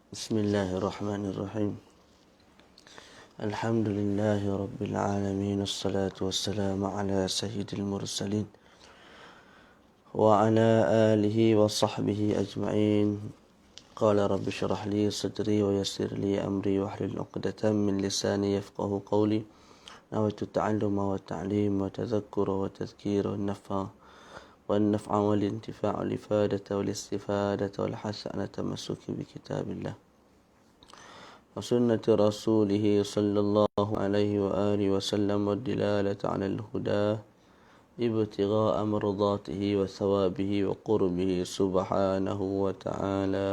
بسم الله الرحمن الرحيم. الحمد لله رب العالمين، الصلاة والسلام على سيد المرسلين وعلى آله وصحبه أجمعين. قال رب اشرح لي صدري ويسر لي أمري واحلل عقدة من لساني يفقه قولي. نويت التعلم والتعليم وتذكر وتذكير والنفع والانتفاع والإفادة والاستفادة والحث على التمسك بكتاب الله وسنة رسوله صلى الله عليه وآله وسلم والدلالة على الهدى ابتغاء مرضاته وثوابه وقربه سبحانه وتعالى.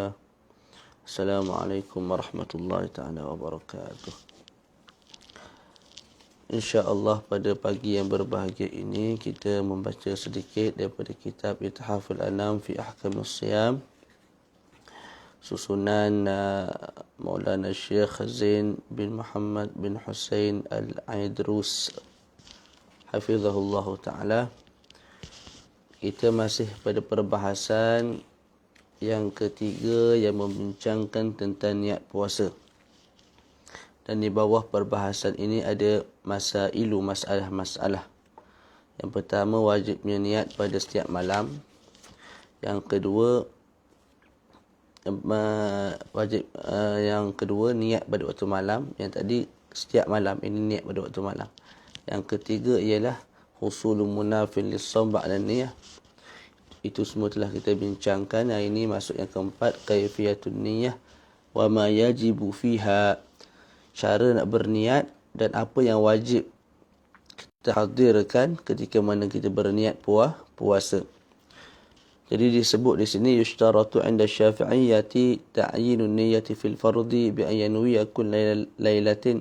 السلام عليكم ورحمة الله تعالى وبركاته. InsyaAllah pada pagi yang berbahagia ini kita membaca sedikit daripada kitab Ithaful Anam fi Ahkamus Siyam, susunan Maulana Syekh Zain bin Muhammad bin Hussein Al-Aidrus hafizahullah ta'ala. Kita masih pada perbahasan yang ketiga yang membincangkan tentang niat puasa. Dan di bawah perbahasan ini ada masalah-masalah. Yang pertama, wajibnya niat pada setiap malam. Yang kedua, yang kedua niat pada waktu malam. Yang tadi setiap malam, ini niat pada waktu malam. Yang ketiga ialah husulul munafil lis-shaum ba'da niyah. Itu semua telah kita bincangkan. Hari ini masuk yang keempat, kaifiyatun niyah wa ma yajibu fiha. Cara nak berniat dan apa yang wajib kita hadirkan ketika mana kita berniat puasa. Jadi disebut di sini yushtaratu 'inda Syafi'iyyati ta'yinun niyyati fil fardhi bi an yanwiya kull lailatin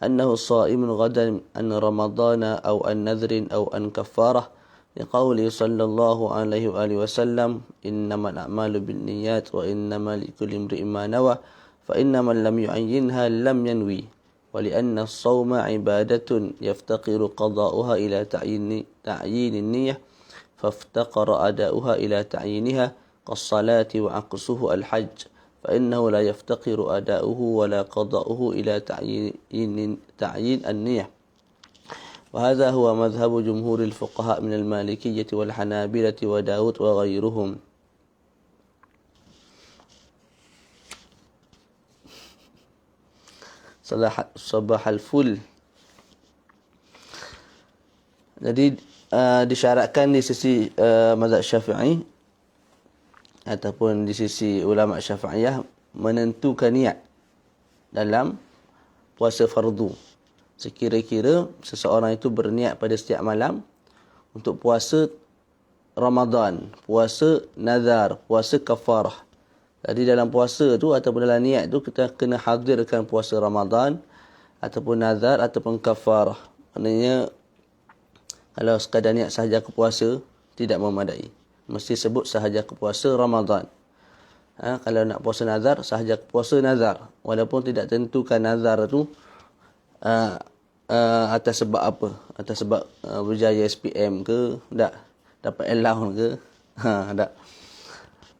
annahu sha'imun ghadan an ramadana aw an nadhrin aw an kaffarah liqauli sallallahu alaihi wa alihi wasallam innamal a'malu binniyat wa innamal likulli imri'in ma nawa فإن من لم يعينها لم ينوي ولأن الصوم عبادة يفتقر قضاؤها إلى تعيين النية فافتقر أداؤها إلى تعيينها كالصلاة وعكسه الحج فإنه لا يفتقر أداؤه ولا قضاؤه إلى تعيين النية. وهذا هو مذهب جمهور الفقهاء من المالكية والحنابلة وداود وغيرهم. Sabahal ful. Jadi disyaratkan di sisi mazhab Syafi'i ataupun di sisi ulama Syafi'iyah menentukan niat dalam puasa fardu. Sekira-kira seseorang itu berniat pada setiap malam untuk puasa Ramadan, puasa nazar, puasa kafarah. Jadi dalam puasa tu ataupun dalam niat tu kita kena hadirkan puasa Ramadan ataupun nazar ataupun kafarah. Maknanya kalau sekadar niat sahaja ke puasa tidak memadai. Mesti sebut sahaja ke puasa Ramadan. Kalau nak puasa nazar, sahaja ke puasa nazar. Walaupun tidak tentukan nazar tu atas sebab apa. Atas sebab berjaya SPM ke, tak dapat allowance ke.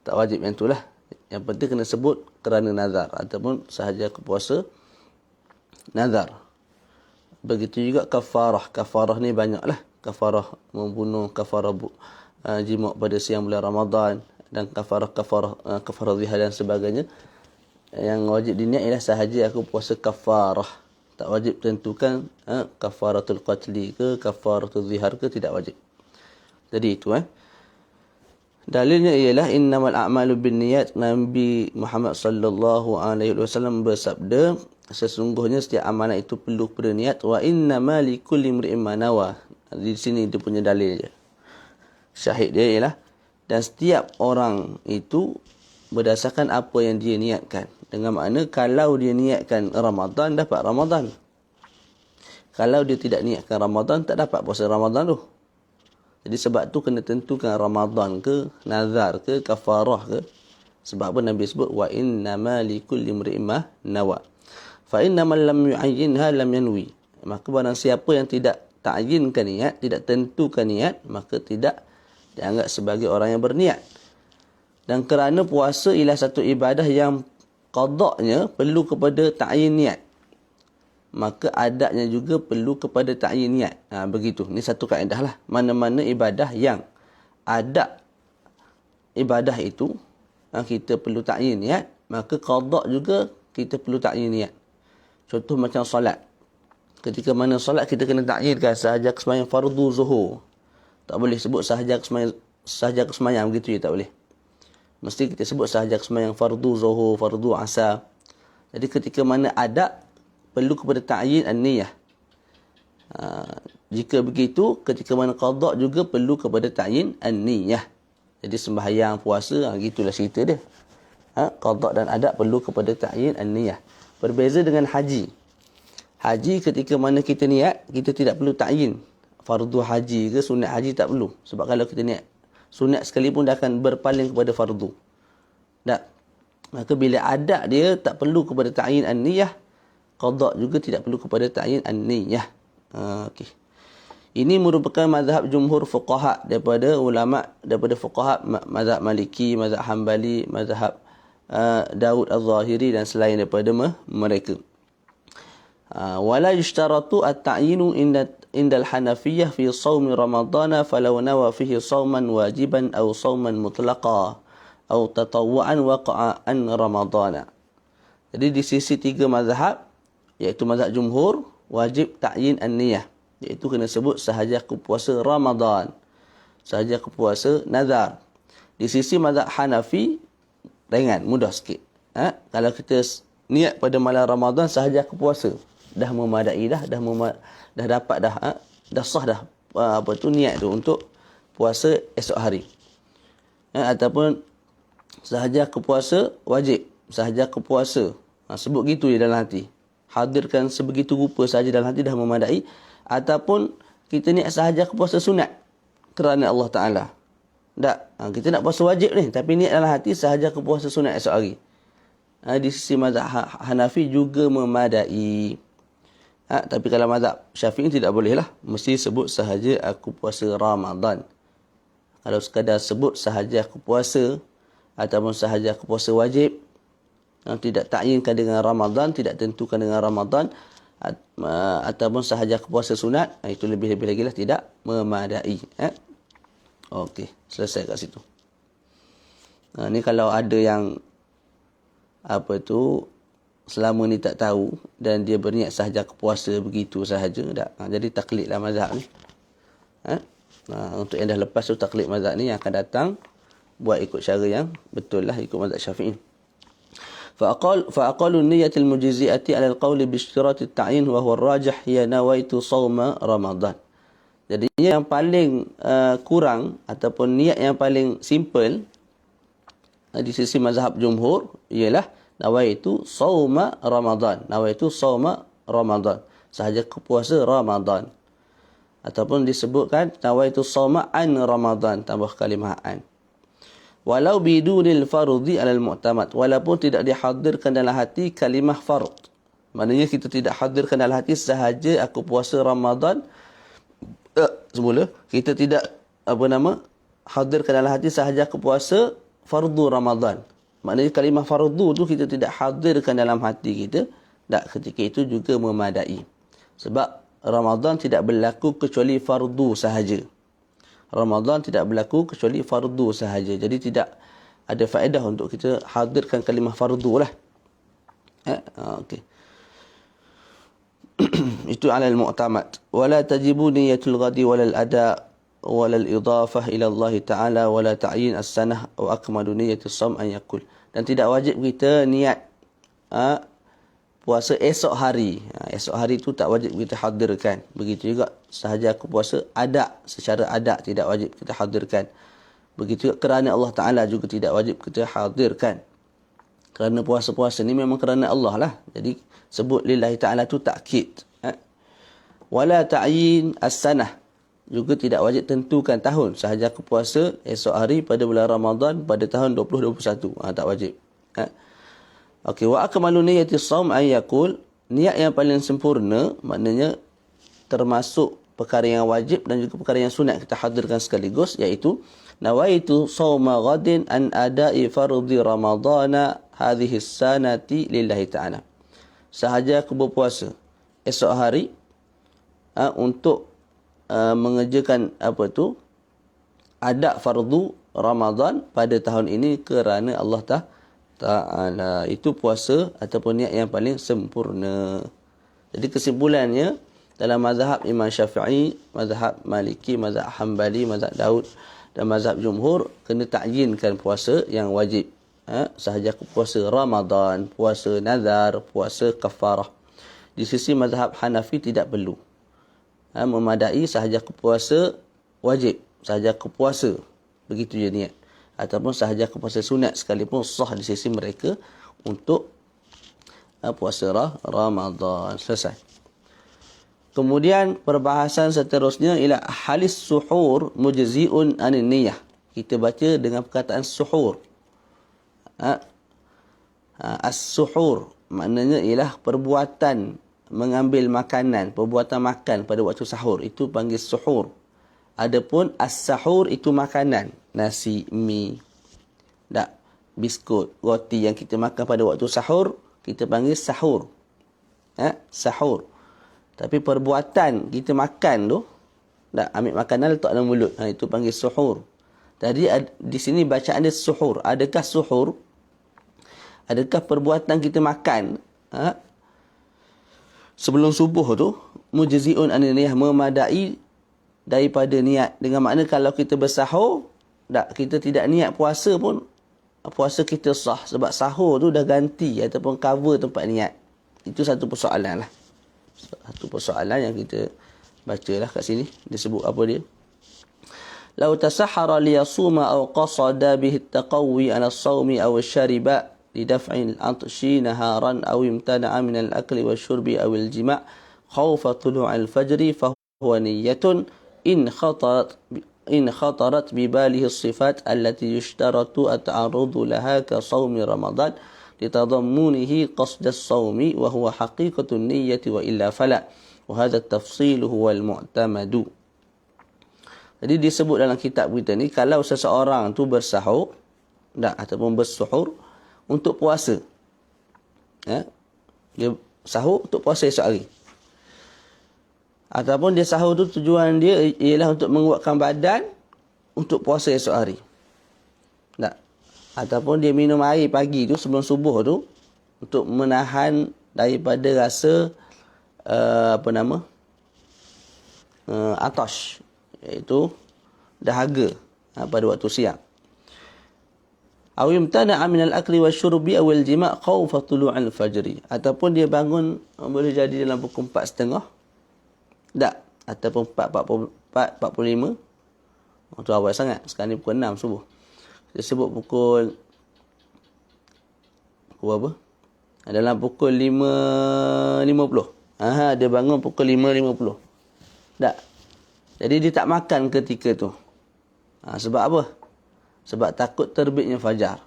Tak wajib yang itulah. Yang penting kena sebut kerana nazar ataupun sahaja ke puasa nazar. Begitu juga kafarah. Kafarah ni banyaklah. Kafarah membunuh, kafarah jima' pada siang bulan Ramadan dan kafarah zihar dan sebagainya. Yang wajib diniat ialah sahaja aku puasa kafarah. Tak wajib tentukan kafaratul qatli ke, kafaratul zihar ke, tidak wajib. Jadi itu dalilnya ialah innamal a'malu binniyat. Nabi Muhammad sallallahu alaihi wasallam bersabda, sesungguhnya setiap amalan itu perlu pada niat. Wa innama likulli imri'in ma nawa. Di sini dia punya dalil je. Syahid dia ialah dan setiap orang itu berdasarkan apa yang dia niatkan. Dengan makna kalau dia niatkan Ramadan, dapat Ramadan. Kalau dia tidak niatkan Ramadan, tak dapat puasa Ramadan tu. Jadi sebab tu kena tentukan Ramadan ke, nazar ke, kafarah ke. Sebab apa Nabi sebut wa innama likulli imri'in ma nawa. Fa innamal lam yu'ayyinha lam yanwi. Maka barang siapa yang tidak ta'yinkan niat, tidak tentukan niat, maka tidak dianggap sebagai orang yang berniat. Dan kerana puasa ialah satu ibadah yang qadaknya perlu kepada ta'yin niat, maka adatnya juga perlu kepada ta'yin niat. Begitu. Ini satu kaedah lah. Mana-mana ibadah yang adat ibadah itu kita perlu ta'yin niat, maka qadak juga kita perlu ta'yin niat. Contoh macam solat. Ketika mana solat kita kena ta'yinkan sahaja sembahyang fardu zuhur. Tak boleh sebut sahaja sembahyang begitu je, tak boleh. Mesti kita sebut sahaja sembahyang fardu zuhur, fardu asar. Jadi ketika mana adat perlu kepada ta'yin an-niyah. Jika begitu, ketika mana qadak juga perlu kepada ta'yin an-niyah. Jadi sembahyang, puasa, gitulah cerita dia. Qadak dan adat perlu kepada ta'yin an-niyah. Berbeza dengan haji. Haji ketika mana kita niat, kita tidak perlu ta'yin. Fardu haji ke sunat haji tak perlu. Sebab kalau kita niat sunat sekalipun dah akan berpaling kepada fardu. Tak. Maka bila adat dia tak perlu kepada ta'yin an-niyah, qadak juga tidak perlu kepada ta'yin an-niyah. Okey. Ini merupakan mazhab jumhur fuqaha daripada ulama, daripada fuqaha mazhab Maliki, mazhab Hambali, mazhab Daud Az-Zahiri dan selain daripada mereka. Wala yushtaratu at-ta'yinu inda al-Hanafiyyah fi shaum Ramadan falau nawa fihi shauman wajiban aw shauman mutlaqa aw tatawwu'an waqa'a an Ramadan. Jadi di sisi tiga mazhab, iaitu mazhab jumhur, wajib ta'yin an-niyah, iaitu kena sebut sahaja aku puasa Ramadan, sahaja aku puasa nazar. Di sisi mazhab Hanafi ringan, mudah sikit. Kalau kita niat pada malam Ramadan sahaja aku puasa, dah memadai dah dapat dah sah dah niat tu untuk puasa esok hari. Ataupun sahaja aku puasa wajib, sahaja aku puasa. Sebut gitu je dalam hati. Hadirkan sebegitu rupa sahaja dalam hati dah memadai. Ataupun kita niat sahaja aku puasa sunat kerana Allah Ta'ala. Tak, kita nak puasa wajib ni, tapi niat dalam hati sahaja aku puasa sunat esok hari. Di sisi mazhab Hanafi juga memadai. Tapi kalau mazhab Syafi'i tidak boleh lah. Mesti sebut sahaja aku puasa Ramadan. Kalau sekadar sebut sahaja aku puasa ataupun sahaja aku puasa wajib, tidak ta'yinkan dengan Ramadan, tidak tentukan dengan Ramadan, ataupun sahaja aku puasa sunat, itu lebih-lebih lagi lah tidak memadai. Okey, selesai kat situ. Ni kalau ada yang selama ni tak tahu dan dia berniat sahaja puasa begitu sahaja, tak. Jadi taklidlah mazhab ni. Untuk yang dah lepas tu taklid mazhab ni, yang akan datang buat ikut cara yang betul lah, ikut mazhab Syafi'i. فأقل النية المجزئة على القول باشتراط التعيين وهو الراجح هي نويت صوم رمضان. Jadi yang paling kurang ataupun niat yang paling simple di sisi mazhab jumhur ialah nawaitu sauma Ramadan. Nawaitu sauma Ramadan. Sahaja puasa Ramadan. Ataupun disebutkan nawaitu sauma an Ramadan, tambah kalimah an. Walau bidunil fardhi alal mu'tamad. Walaupun tidak dihadirkan dalam hati kalimah fard. Maknanya kita tidak hadirkan dalam hati sahaja aku puasa Ramadan semula. Kita tidak hadirkan dalam hati sahaja aku puasa fardu Ramadan. Maknanya kalimah fardu tu kita tidak hadirkan dalam hati kita. Tak, ketika itu juga memadai. Sebab Ramadan tidak berlaku kecuali fardu sahaja. Ramadan tidak berlaku kecuali fardu sahaja. Jadi tidak ada faedah untuk kita hadirkan kalimah fardu lah. Okey. Itu ala al-mu'tamad. Wala tajibu niyatul ghadi wala al-ada wala al-idafah ila Allah Ta'ala wala ta'yin as-sanah wa akmalu niyatis shaum an yakul. Dan tidak wajib kita niat puasa esok hari. Esok hari tu tak wajib kita hadirkan. Begitu juga sahaja aku puasa adat, secara adat tidak wajib kita hadirkan. Begitu juga kerana Allah Ta'ala juga tidak wajib kita hadirkan. Kerana puasa-puasa ni memang kerana Allah lah. Jadi sebut lillahi ta'ala tu takkid. Wala ta'yin as-sanah. Juga tidak wajib tentukan tahun. Sahaja aku puasa esok hari pada bulan Ramadan pada tahun 2021. Tak wajib. Okey, wa akmalu niyatis shaum ay yaqul, niat yang paling sempurna maknanya termasuk perkara yang wajib dan juga perkara yang sunat kita hadirkan sekaligus, iaitu Nawaitu sawma ghadin an adai fardhi ramadana hadhihi sanati lillahi ta'ala. Sahaja aku berpuasa esok hari untuk mengerjakan adat fardu Ramadan pada tahun ini kerana Allah Ta'ala. Itu puasa ataupun niat yang paling sempurna. Jadi kesimpulannya, dalam mazhab Imam Syafi'i, mazhab Maliki, mazhab Hanbali, mazhab Daud dan mazhab Jumhur, kena ta'yinkan puasa yang wajib. Sahaja puasa Ramadan, puasa nazar, puasa kafarah. Di sisi mazhab Hanafi tidak perlu. Memadai sahaja puasa wajib, sahaja puasa, begitu je niat. Ataupun sahaja puasa sunat sekalipun sah di sisi mereka untuk puasa Ramadan. Selesai. Kemudian perbahasan seterusnya ialah halis suhur mujzi'un anin niyah. Kita baca dengan perkataan suhur. As-suhur maknanya ialah perbuatan mengambil makanan, perbuatan makan pada waktu sahur, itu panggil suhur. Adapun as-sahur itu makanan, nasi, mi, biskut, roti yang kita makan pada waktu sahur, kita panggil sahur. Sahur. Tapi perbuatan kita makan tu, ambil makanan letak dalam mulut, itu panggil suhur. Jadi di sini bacaan dia suhur. Adakah suhur? Adakah perbuatan kita makan sebelum subuh tu mujzi'un an-niyah, memadai daripada niat. Dengan makna kalau kita bersahur, kita tidak niat puasa pun, puasa kita sah. Sebab sahur tu dah ganti ataupun cover tempat niat. Itu satu persoalan lah. Satu persoalan yang kita bacalah kat sini. Dia sebut apa dia? Lau tasahhara liyasuma aw qasada bihi at-taqawwi ala as-sawmi aw ash-shariba lidaf'i al-'atshi naharan aw imtana'a min al-akli wash-shurbi aw al-jima' khawfa tulu' al-fajri fa huwa niyyatun in khatarat bi balihi as-sifat allati yushtaratu at-ta'arrudu laha ka sawmi Ramadan litadammunihi qasd as-sawmi wa huwa haqiqatu an-niyyati wa illa fala wa hadha at-tafsil huwa al-mu'tamadu. Jadi disebut dalam kitab kita ni, kalau seseorang tu bersahur ataupun bersuhur untuk puasa, dia sahur untuk puasa esok hari, ataupun dia sahur tu tujuan dia ialah untuk menguatkan badan untuk puasa esok hari, ataupun dia minum air pagi tu sebelum subuh tu untuk menahan daripada rasa atash, iaitu dahaga pada waktu siang. Aw yumtana'a min al-akli wasyurbi aw al-jima' khawfa tulu'al fajri, ataupun dia bangun boleh jadi dalam pukul 4.30 ataupun 4.45. Tu awal sangat. Sekarang ni pukul 6 subuh. Dia sebut pukul apa? Dalam pukul 5.50. Dia bangun pukul 5.50. Jadi dia tak makan ketika tu. Sebab apa? Sebab takut terbitnya fajar.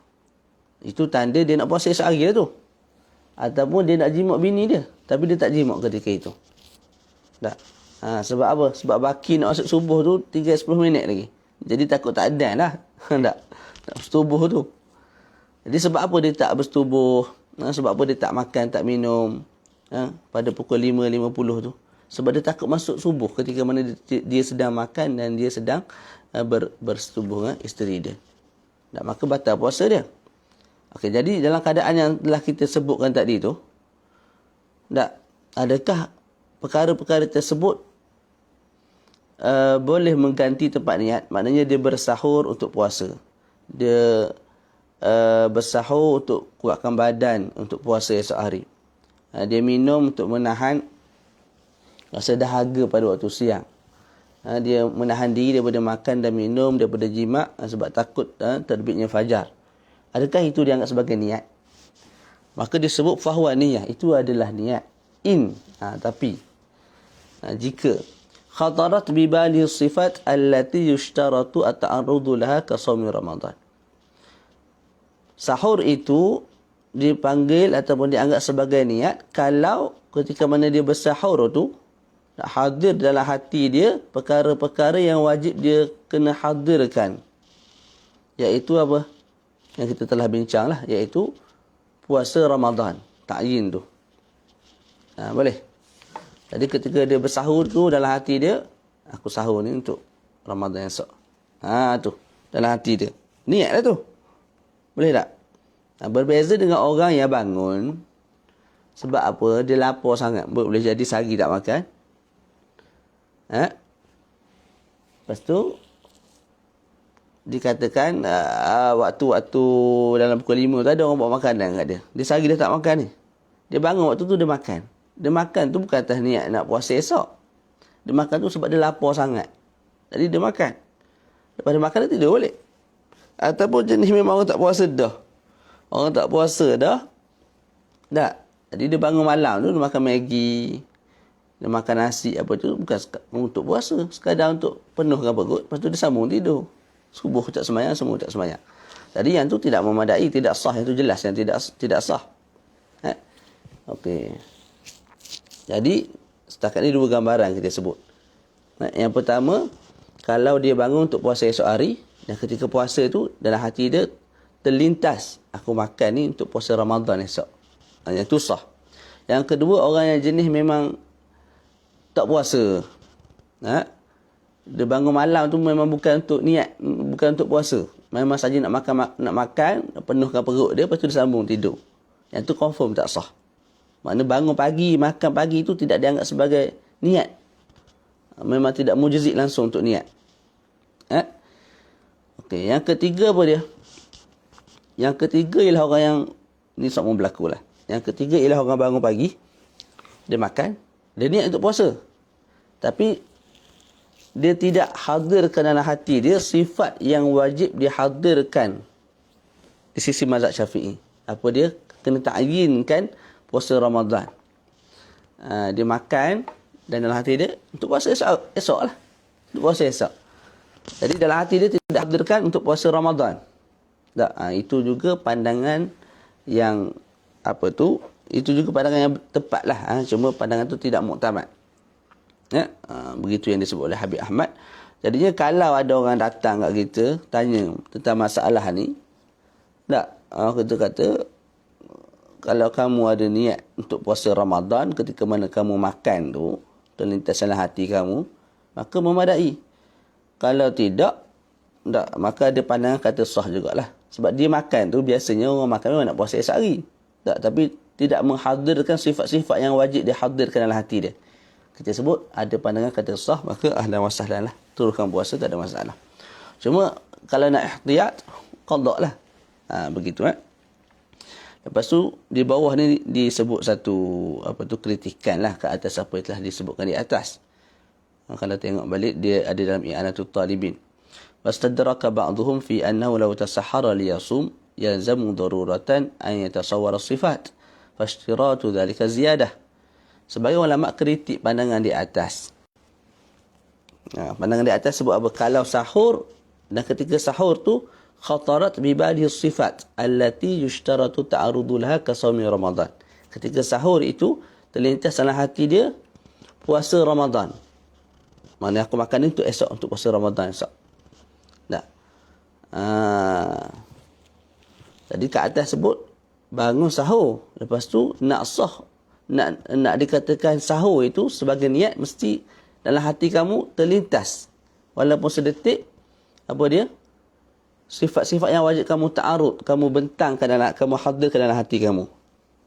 Itu tanda dia nak puasa esok hari lah tu. Ataupun dia nak jimat bini dia, tapi dia tak jimat ketika itu. Sebab apa? Sebab baki nak masuk subuh tu 3-10 minit lagi. Jadi takut tak ada lah. Tak bersetubuh tu. Jadi sebab apa dia tak bersetubuh? Sebab apa dia tak makan, tak minum pada pukul 5.50 tu? Sebab dia takut masuk subuh ketika mana dia sedang makan dan dia sedang bersetubuh dengan isteri dia. Maka batal puasa dia. Okey, jadi dalam keadaan yang telah kita sebutkan tadi tu, adakah perkara-perkara tersebut boleh mengganti tempat niat? Maknanya dia bersahur untuk puasa. Dia bersahur untuk kuatkan badan untuk puasa esok hari. Dia minum untuk menahan rasa dahaga pada waktu siang. Dia menahan diri daripada makan dan minum, daripada jima' sebab takut terbitnya fajar. Adakah itu dianggap sebagai niat? Maka disebut fahuwa niyah. Itu adalah niat. Tapi jika khatarat bibali sifat allati yushtaratu at-ta'arrudu laha ka shaumi Ramadan. Sahur itu dipanggil ataupun dianggap sebagai niat kalau ketika mana dia bersahur tu hadir dalam hati dia perkara-perkara yang wajib dia kena hadirkan iaitu apa? Yang kita telah bincang lah, iaitu puasa Ramadan. Ta'yin tu. Boleh. Jadi ketika dia bersahur tu, dalam hati dia, aku sahur ni untuk Ramadan esok. Tu. Dalam hati dia. Niat lah tu. Boleh tak? Berbeza dengan orang yang bangun. Sebab apa? Dia lapar sangat. Boleh jadi sehari tak makan. Lepas tu, dikatakan waktu-waktu dalam pukul 5 tu ada orang bawa makanan kat dia. Dia sehari dia tak makan ni. Dia bangun waktu tu dia makan. Dia makan tu bukan atas niat nak puasa esok. Dia makan tu sebab dia lapar sangat. Jadi dia makan. Lepas dia makan dia tidur balik. Ataupun jenis memang orang tak puasa dah. Orang tak puasa dah. Tak. Jadi dia bangun malam tu dia makan Maggi. Dia makan nasi apa tu bukan untuk puasa. Sekadar untuk penuhkan perut. Lepas tu dia sambung tidur. Subuh tak semayang, semua tak semayang. Jadi yang tu tidak memadai, tidak sah. Yang tu jelas yang tidak sah. Okey. Jadi setakat ni dua gambaran kita sebut. Yang pertama, kalau dia bangun untuk puasa esok hari, dan ketika puasa tu dalam hati dia terlintas, aku makan ni untuk puasa Ramadan esok. Yang tu sah. Yang kedua, orang yang jenis memang tak puasa. Dia bangun malam tu memang bukan untuk niat, bukan untuk puasa. Memang saja nak makan, penuhkan perut dia, lepas tu dia sambung tidur. Yang tu confirm tak sah. Maknanya bangun pagi, makan pagi tu tidak dianggap sebagai niat. Memang tidak mujizat langsung untuk niat. Okey, yang ketiga apa dia? Yang ketiga ialah orang yang, ni sama berlaku lah. Yang ketiga ialah orang bangun pagi, dia makan, dia niat untuk puasa. Tapi dia tidak hadirkan dalam hati dia sifat yang wajib dihadirkan di sisi mazhab Syafi'i. Apa dia? Kena ta'yinkan puasa Ramadan. Dia makan dan dalam hati dia untuk puasa esok lah. Untuk puasa esok. Jadi dalam hati dia tidak hadirkan untuk puasa Ramadan. Tak, itu juga pandangan yang apa tu? Itu juga pandangan yang tepat lah. Cuma pandangan tu tidak muktamad. Begitu yang disebut oleh Habib Ahmad. Jadinya kalau ada orang datang kat kita tanya tentang masalah ni, tak, kita kata kalau kamu ada niat untuk puasa Ramadan ketika mana kamu makan tu terlintas dalam hati kamu, maka memadai. Kalau tidak, maka ada pandangan kata sah jugalah. Sebab dia makan tu biasanya orang makan memang nak puasa sehari. Tak, tapi tidak menghadirkan sifat-sifat yang wajib dihadirkan dalam hati dia. Kita sebut ada pandangan kata sah, maka ahlan wa sahlan lah. Teruskan puasa, tak ada masalah. Cuma kalau nak ihtiyat, qada' lah. Begitu. Lepas tu di bawah ni disebut satu kritikan lah ke atas apa yang telah disebutkan di atas. Kalau tengok balik dia ada dalam i'anatul talibin. Wastadraka ba'dhum fi annahu law tasahhara liyasum yalzamu daruratan an yatasawwara sifat fashtiratu dhalika ziyadah. Sebagai ulama kritik pandangan di atas. Pandangan di atas sebut apa? Kalau sahur dan ketika sahur tu khatarat bi balihi sifat allati yushtaratu ta'arudu laha ka shaumi Ramadan. Ketika sahur itu terlintas dalam hati dia puasa Ramadan. Mana aku makan ni untuk esok, untuk puasa Ramadan esok. Tak. Jadi kat atas sebut bangun sahur. Lepas tu nak sah, nak dikatakan sahur itu sebagai niat, mesti dalam hati kamu terlintas walaupun sedetik apa dia, sifat-sifat yang wajib kamu ta'arud, kamu bentangkan dalam, kamu hadirkan dalam hati kamu,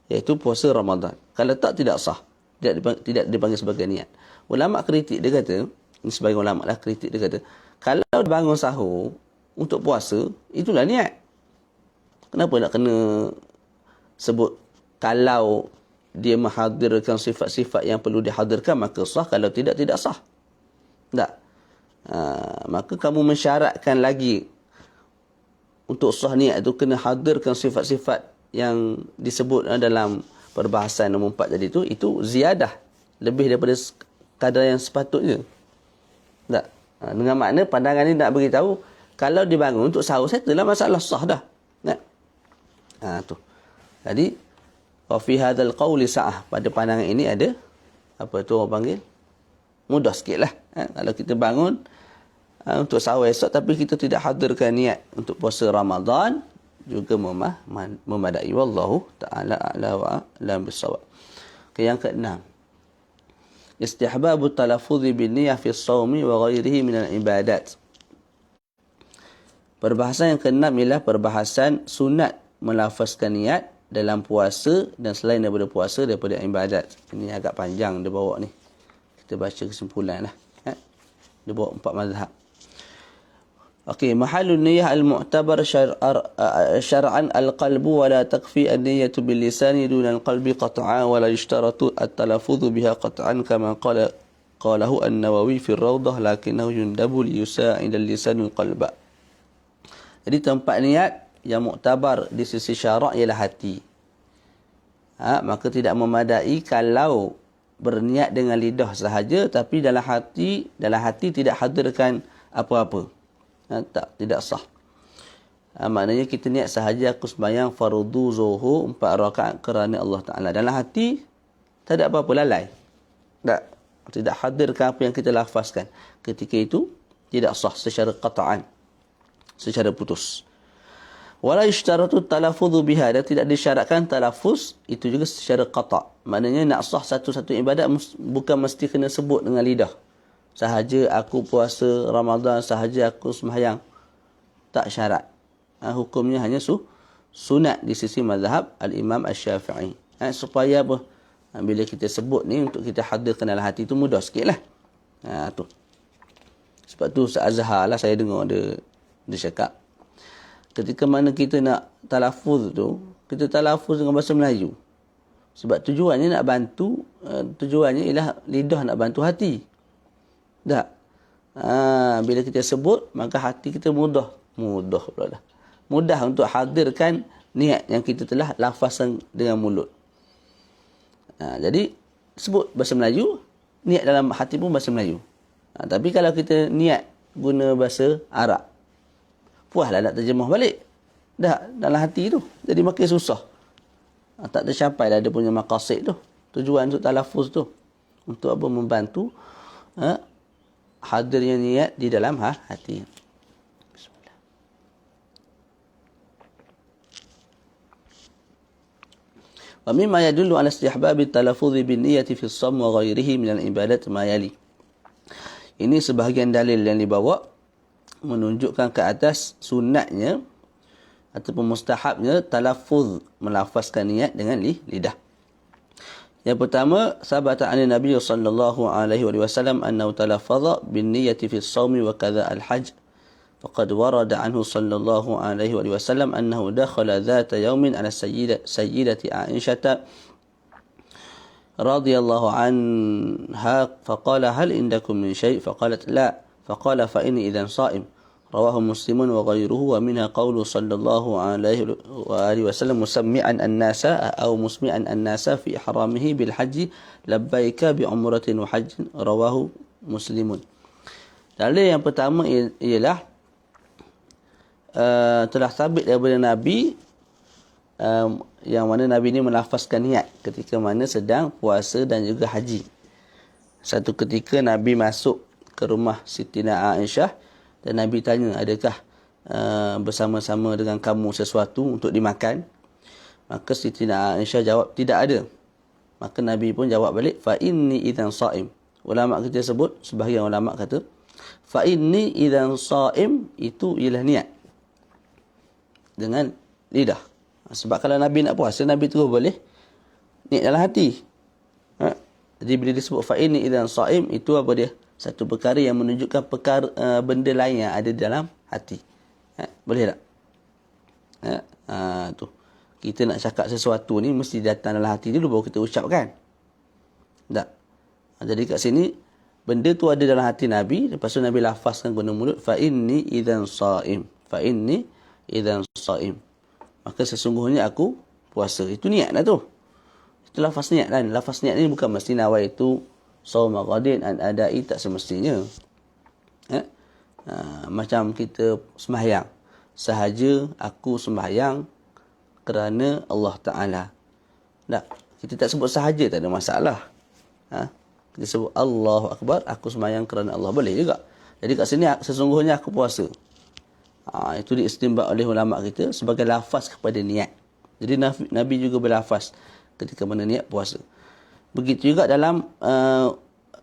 iaitu puasa Ramadan. Kalau tak, tidak sah, tidak dipanggil sebagai niat. Ulama kritik dia kata, ini sebagai ulama lah kritik dia kata, kalau bangun sahur untuk puasa, itulah niat. Kenapa nak kena sebut kalau dia menghadirkan sifat-sifat yang perlu dihadirkan maka sah, kalau tidak, tidak sah. Tak. Maka kamu mensyaratkan lagi untuk sah niat itu kena hadirkan sifat-sifat yang disebut dalam perbahasan nombor 4 tadi itu ziyadah, lebih daripada kadar yang sepatutnya. Tak. Dengan makna pandangan ini nak beritahu kalau dibangun untuk sahur settlelah masalah sah dah. Tak. Tu. Jadi wa fi hadzal qawli sa'ah, pada pandangan ini ada apa tu orang panggil mudah sikitlah. Kalau kita bangun untuk sahur esok, tapi kita tidak hadirkan niat untuk puasa Ramadan, juga memadai. Wallahu ta'ala a'la wa a'lam bissawab. Okay, yang keenam, istihbabu talaffuz bin niyyah fi shaumi wa ghairihi min al-ibadat. Perbahasan yang keenam ialah perbahasan sunat melafazkan niat dalam puasa dan selain daripada puasa, daripada ibadat. Ini agak panjang dia bawa ni. Kita baca kesimpulan lah. Dia bawa 4 mazhab. Okey, mahallun niyyah al-mu'tabar syar'an al-qalbu wa la takfi an-niyyatu bil lisani duna al-qalbi qat'an wa la yushtaratu at-talaffuz biha qat'an kama qalahu an-Nawawi fi ar-Rawdah lakinnahu yundabu li yusa'id al-lisan al-qalba. Jadi tempat niat yang muktabar di sisi syarak ialah hati. Maka tidak memadai kalau berniat dengan lidah sahaja tapi dalam hati tidak hadirkan apa-apa. Tidak sah. Maknanya kita niat sahaja aku sembahyang fardu zuhur 4 rakaat kerana Allah Ta'ala. Dalam hati tak ada apa-apa, lalai. Tidak hadirkan apa yang kita lafazkan. Ketika itu tidak sah secara qata'an, secara putus. Wala yushtaratu talaffuz biha, dan tidak disyaratkan talaffuz itu juga secara qata'. Maknanya nak sah satu-satu ibadat bukan mesti kena sebut dengan lidah. Sahaja aku puasa Ramadan, sahaja aku sembahyang. Tak syarat. Hukumnya hanya sunat di sisi mazhab al-Imam Asy-Syafi'i. Supaya apa? Bila kita sebut ni untuk kita hadirkan dalam hati tu mudah sikitlah. Tu. Sebab tu Ustaz Azhar lah saya dengar dia cakap, ketika mana kita nak talaffuz tu, kita talaffuz dengan bahasa Melayu. Sebab tujuannya nak bantu, tujuannya ialah lidah nak bantu hati. Tak? Bila kita sebut, maka hati kita mudah untuk hadirkan niat yang kita telah lafazkan dengan mulut. Jadi, sebut bahasa Melayu, niat dalam hati pun bahasa Melayu. Tapi kalau kita niat guna bahasa Arab, puaslah nak terjemah balik. Dalam hati tu. Jadi makin susah. Tak tercapai dah dia punya maqasid tu. Tujuan untuk talaffuz tu. Untuk apa? Membantu hadirnya niat di dalam hati. Bismillah. Wa mimma yadullu ala istihbabi talaffuz bin niyyati fi as-shaum wa ghairihi min al-ibadat ma yali. Ini sebahagian dalil yang dibawa menunjukkan ke atas sunatnya ataupun mustahabnya talaffuz, melafazkan niat dengan lidah. Yang pertama, sabata 'an Nabi sallallahu alaihi wasallam annahu talaffaza bin niyyati fi as-shaum wa kadza al-hajj. Faqad warada anhu sallallahu alaihi wasallam annahu dakhala dhata yawmin ala sayyidati Aisyah radhiyallahu anha faqala hal indakum min shay' faqalat la. فقال فإني إذا صائم. رواه مسلم وغيره ومنها قول صلى الله عليه وآله وسلم مسمعا الناس أو مسمعا الناس في إحرامه بالحج لبيك بعمرة وحج. رواه مسلم. Dalil yang pertama ialah telah sabit daripada Nabi, yang mana Nabi ini melafazkan niat ketika mana sedang puasa dan juga haji. Satu ketika Nabi masuk ke rumah Sitina Aisyah dan Nabi tanya, adakah bersama-sama dengan kamu sesuatu untuk dimakan? Maka Sitina Aisyah jawab, tidak ada. Maka Nabi pun jawab balik, fa inni idzan shaim. Ulama kita sebut, sebahagian ulama kata, fa inni idzan shaim itu ialah niat dengan lidah. Sebab kalau Nabi nak puasa, Nabi terus boleh niat dalam hati. Jadi bila disebut fa inni idzan shaim, itu apa dia? Satu perkara yang menunjukkan benda lain yang ada dalam hati. Boleh tak? Tu. Kita nak cakap sesuatu ni mesti datang dalam hati dulu baru kita ucapkan. Tak? Jadi kat sini benda tu ada dalam hati Nabi, lepas tu Nabi lafazkan guna mulut, fa inni idzan shaim. Fa inni idzan shaim. Maka sesungguhnya aku puasa. Itu niat lah tu. Itu lafaz niat kan. Lafaz niat ni bukan mesti nawaitu shauma ghadin an adai, tak semestinya. Macam kita sembahyang, sahaja aku sembahyang kerana Allah Ta'ala. Tak, kita tak sebut sahaja, tak ada masalah. Kita sebut Allahu Akbar, aku sembahyang kerana Allah, boleh juga. Jadi kat sini sesungguhnya aku puasa. Itu diistinbat oleh ulama kita sebagai lafaz kepada niat. Jadi Nabi juga berlafaz ketika mana niat puasa. Begitu juga dalam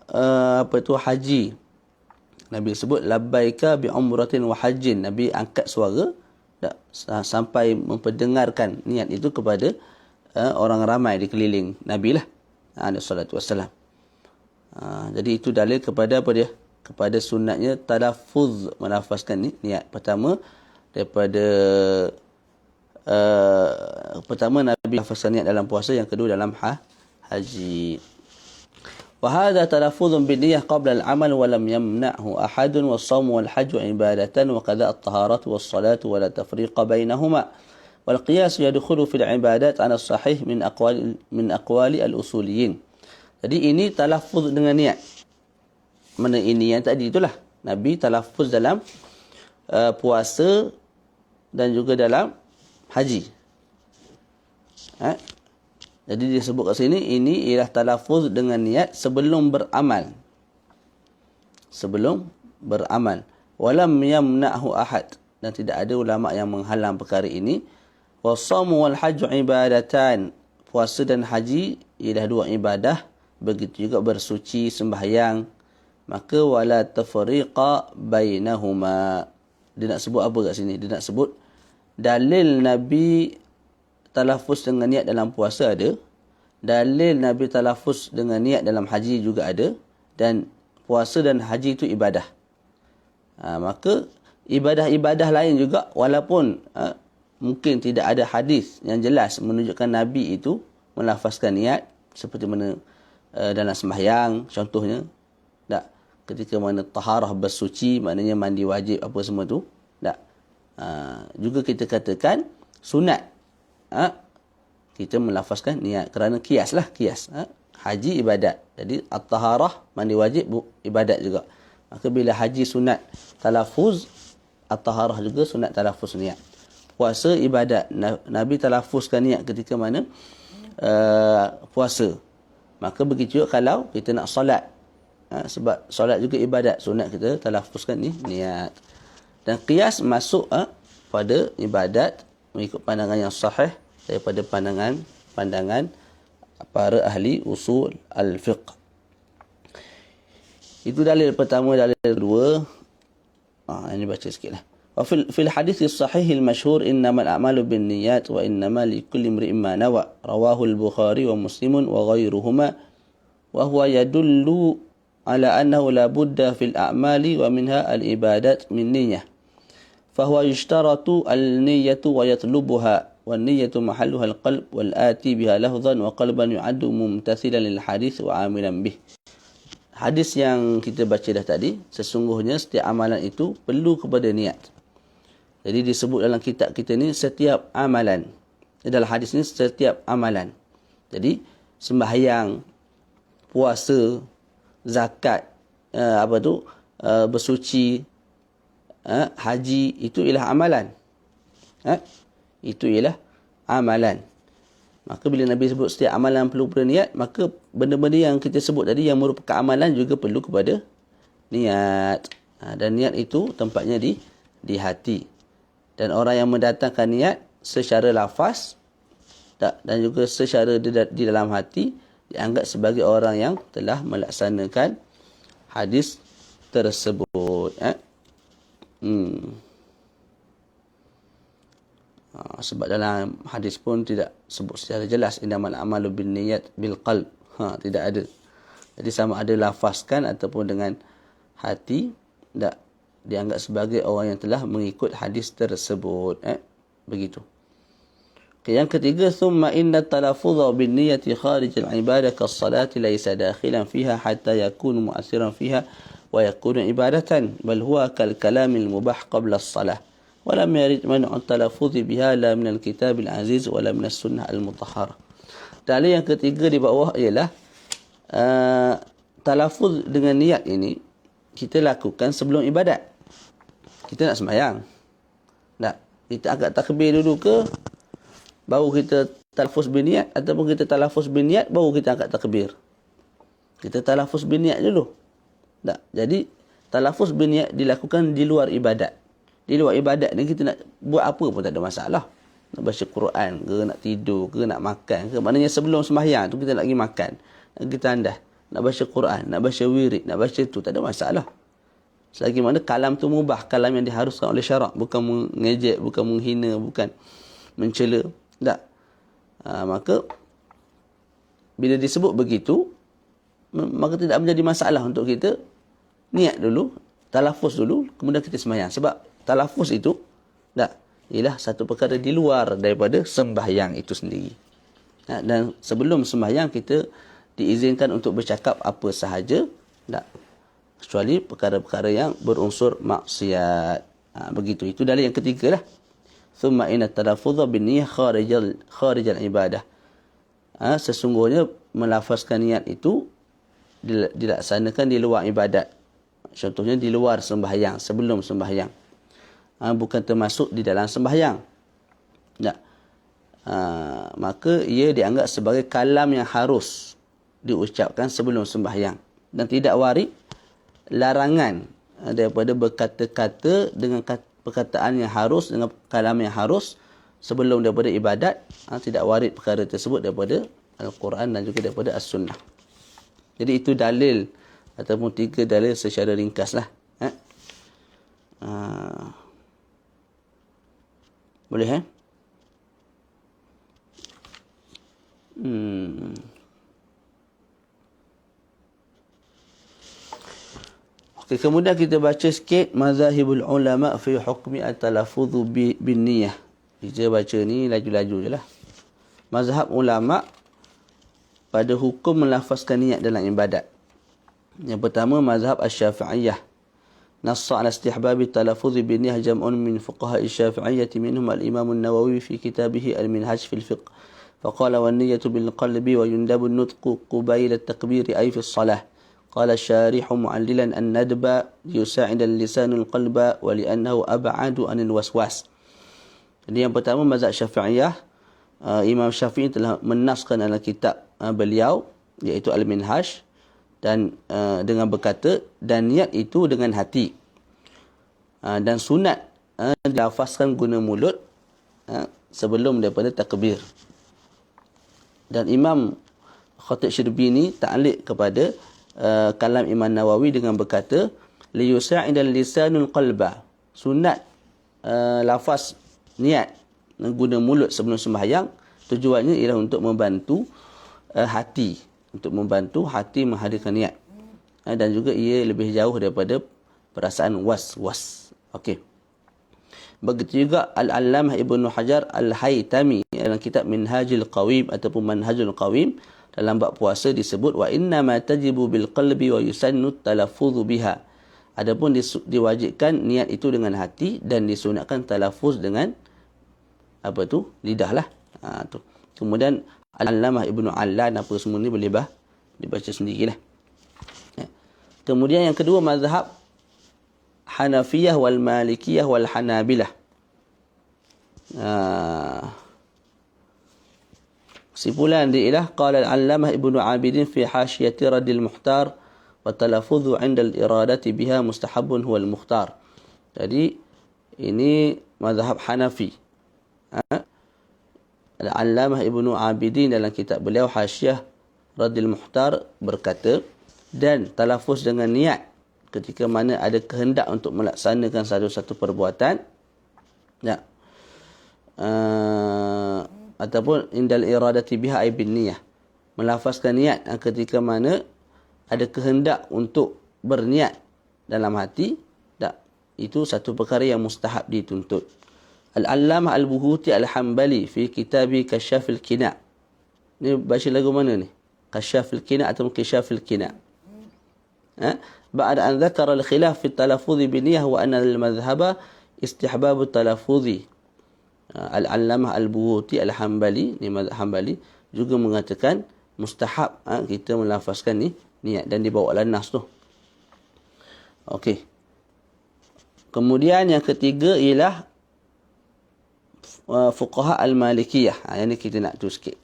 haji. Nabi sebut labbaika bi umratin wa hajjin. Nabi angkat suara sampai memperdengarkan niat itu kepada orang ramai di keliling Nabi lah. Alaihi salatu wassalam. Jadi itu dalil kepada apa dia? Kepada sunatnya talaffuz, melafazkan niat. Pertama daripada pertama Nabi lafazkan niat dalam puasa, yang kedua dalam haji. Wa hadha talaffuzun bi niyyah qabla al-amal wa lam yamna'hu ahadun was-shawm wal-hajj ibadatan wa kadha at-taharatu was-salatu wa la tafriqa bainahuma. Wal qiyas yadkhulu fil ibadat 'ala as-sahih min aqwali al-usuliyin. Jadi ini talaffuz dengan niat. Mana ini yang tadi itulah Nabi talaffuz dalam puasa dan juga dalam haji. Jadi disebut kat sini ini ialah talaffuz dengan niat sebelum beramal. Sebelum beramal. Walam yamna'hu ahad, dan tidak ada ulama yang menghalang perkara ini. Wasaumu wal hajju ibadatan. Puasa dan haji ialah dua ibadah. Begitu juga bersuci, sembahyang. Maka wala tafriqa bainahuma. Dia nak sebut apa kat sini? Dia nak sebut dalil Nabi talaffuz dengan niat dalam puasa ada. Dalil Nabi talaffuz dengan niat dalam haji juga ada. Dan puasa dan haji itu ibadah. Maka ibadah-ibadah lain juga, walaupun mungkin tidak ada hadis yang jelas menunjukkan Nabi itu melafazkan niat, seperti mana dalam sembahyang contohnya, tak, ketika mana taharah bersuci, maknanya mandi wajib apa semua tu, tak, juga kita katakan sunat kita melafazkan niat, kerana kias lah, kias. Haji ibadat, jadi at-taharah mandi wajib ibadat juga. Maka bila haji sunat talaffuz, at-taharah juga sunat talaffuz niat. Puasa ibadat, Nabi talaffuzkan niat ketika mana puasa. Maka begitu juga kalau kita nak solat, sebab solat juga ibadat, sunat kita talaffuzkan niat. Dan qiyas masuk pada ibadat mengikut pandangan yang sahih daripada pandangan para ahli usul al-fiqh. Itu dalil pertama. Dalil kedua, ini baca sikitlah. Wa fil hadits as-sahih al-mashhur innamal a'malu binniyat wa innama likulli imri'in ma nawa, rawahu al-Bukhari wa Muslim wa ghayruhuma, wa huwa yadullu ala annahu la budda fil a'mali wa minha al-ibadat min niyyah. فهو يشترط النية ويطلبها والنية محلها القلب والآتي بها لفظا وقلبا يعد ممتثلا للحديث وعاملا به. Hadis yang kita baca dah tadi, sesungguhnya setiap amalan itu perlu kepada niat. Jadi disebut dalam kitab kita ni setiap amalan. Dalam hadis ni setiap amalan. Jadi sembahyang, puasa, zakat, bersuci, haji, itu ialah amalan. Itu ialah amalan. Maka bila Nabi sebut setiap amalan perlu berniat, maka benda-benda yang kita sebut tadi yang merupakan amalan juga perlu kepada niat. Dan niat itu tempatnya di hati. Dan orang yang mendatangkan niat secara lafaz dan juga secara di dalam hati dianggap sebagai orang yang telah melaksanakan hadis tersebut. Sebab dalam hadis pun tidak sebut secara jelas innamal a'malu binniyat bil qalb. Tidak ada. Jadi sama ada lafazkan ataupun dengan hati, tak dianggap sebagai orang yang telah mengikut hadis tersebut. Begitu. Yang ketiga, thumma inna talaffudha binniyati kharij al-ibadah kas-salati laysa dakhilan fiha hatta yakunu mu'athiran fiha wa yakunu ibadatan, bal huwa kal kalamil mubah qabla as-salah. Walam yarid man'u talaffuz biha la min al-kitab al-aziz wala min as-sunnah al-mutahharah. Dalil yang ketiga di bawah ialah talaffuz dengan niat ini kita lakukan sebelum ibadat. Kita nak sembahyang, tak, kita angkat takbir dulu ke baru kita talaffuz berniat, ataupun kita talaffuz berniat baru kita angkat takbir? Kita talaffuz berniat dulu. Tak. Jadi talafuz berniat dilakukan di luar ibadat. Di luar ibadat ni kita nak buat apa pun tak ada masalah. Nak baca Quran ke, nak tidur ke, nak makan ke. Maknanya sebelum sembahyang tu kita nak pergi makan, nak pergi tandas, nak baca Quran, nak baca wirid, nak baca tu, tak ada masalah. Selagi mana kalam tu mubah, kalam yang diharuskan oleh syarak, bukan mengejek, bukan menghina, bukan mencela. Tak. Maka bila disebut begitu, maka tidak menjadi masalah untuk kita niat dulu, talafuz dulu, kemudian kita sembahyang. Sebab talafuz itu ialah satu perkara di luar daripada sembahyang itu sendiri. Dan sebelum sembahyang kita diizinkan untuk bercakap apa sahaja, kecuali perkara-perkara yang berunsur maksiat. Begitu. Itu dalil yang ketiga lah. Thumma inna talaffudha bin niyyah kharijal ibadah. Sesungguhnya melafazkan niat itu dilaksanakan di luar ibadat. Contohnya di luar sembahyang, sebelum sembahyang. Bukan termasuk di dalam sembahyang. Maka ia dianggap sebagai kalam yang harus diucapkan sebelum sembahyang. Dan tidak warid larangan daripada berkata-kata dengan perkataan yang harus, dengan kalam yang harus sebelum daripada ibadat. Tidak warid perkara tersebut daripada Al-Quran dan juga daripada As-Sunnah. Jadi itu dalil ataupun 3 dalil secara ringkas lah. Boleh Okey, kemudian kita baca sikit mazahibul ulama fi hukmi at-talaffuz bin niyyah. Kita baca ni laju-laju jelah. Mazhab ulama pada hukum melafazkan niat dalam ibadat. Yang pertama mazhab Asy-Syafi'iyah. نص على استحباب التلفظ بالنية جمع من فقهاء الشافعية منهم الإمام النووي في كتابه المنهاج في الفقه فقال والنية بالقلب ويندب النطق قبيل التكبير أي في الصلاة قال الشارح معللا الندب ليساعد اللسان القلب ولأنه أبعد عن الوسواس. Jadi yang pertama mazhab Syafi'iyah, Imam Syafi'i telah menaskan dalam kitab beliau iaitu Al-Minhaj dan dengan berkata dan niat itu dengan hati dan sunat dilafazkan guna mulut sebelum daripada takbir. Dan Imam Khatib Syirbini ta'liq kepada kalam Imam Nawawi dengan berkata liyusa'idal lisanul qalba, sunat lafaz niat guna mulut sebelum sembahyang tujuannya ialah untuk membantu hati, untuk membantu hati menghadirkan niat. Dan juga ia lebih jauh daripada perasaan was-was. Okey. Begitu juga Al-Allamah Ibnu Hajar Al-Haytami dalam kitab Minhajul Qawim ataupun Manhajul Qawim dalam bab puasa disebut wa inna ma tajibu bil qalbi wa yusannu talaffuz biha. Adapun diwajibkan niat itu dengan hati dan disunatkan talaffuz dengan lidah lah. Tu. Kemudian Al-Allamah Ibnu Allan apa semua ni boleh dibaca sendirilah. Kemudian yang kedua mazhab Hanafiyah wal Malikiyah wal Hanabilah. Kesimpulan dia ialah qala Al-Allamah Ibnu Abidin fi Hashiyati Radil Muhtar wa talaffudhu 'inda al-iradati biha mustahabun huwal mukhtar. Jadi ini mazhab Hanafi. Al-Allamah Ibnu Abidin dalam kitab beliau Hasyiyah Radil Muhtar berkata dan talafuz dengan niat ketika mana ada kehendak untuk melaksanakan satu perbuatan ataupun indal iradati biha ay bin niyah, melafazkan niat ketika mana ada kehendak untuk berniat dalam hati, itu satu perkara yang mustahab dituntut. Al-Allamah Al-Buhuti Al-Hambali fi kitabi Kasyafil Qina. Ni baca lagu mana ni? Kasyafil Qina atau Kasyafil Qina. Ba'da an dzakara al-khilaf fi at-talaffuz bi niyyah wa anna al-madhhaba istihbab at-talaffuz. Al-Allamah Al-Buhuti Al-Hambali, ni mazhab Hambali, juga mengatakan mustahab kita melafazkan ni niat dan dibawa dalam nas tu. Okey. Kemudian yang ketiga ialah fuqaha al-Malikiyah. Yang ni kita nak tu sikit.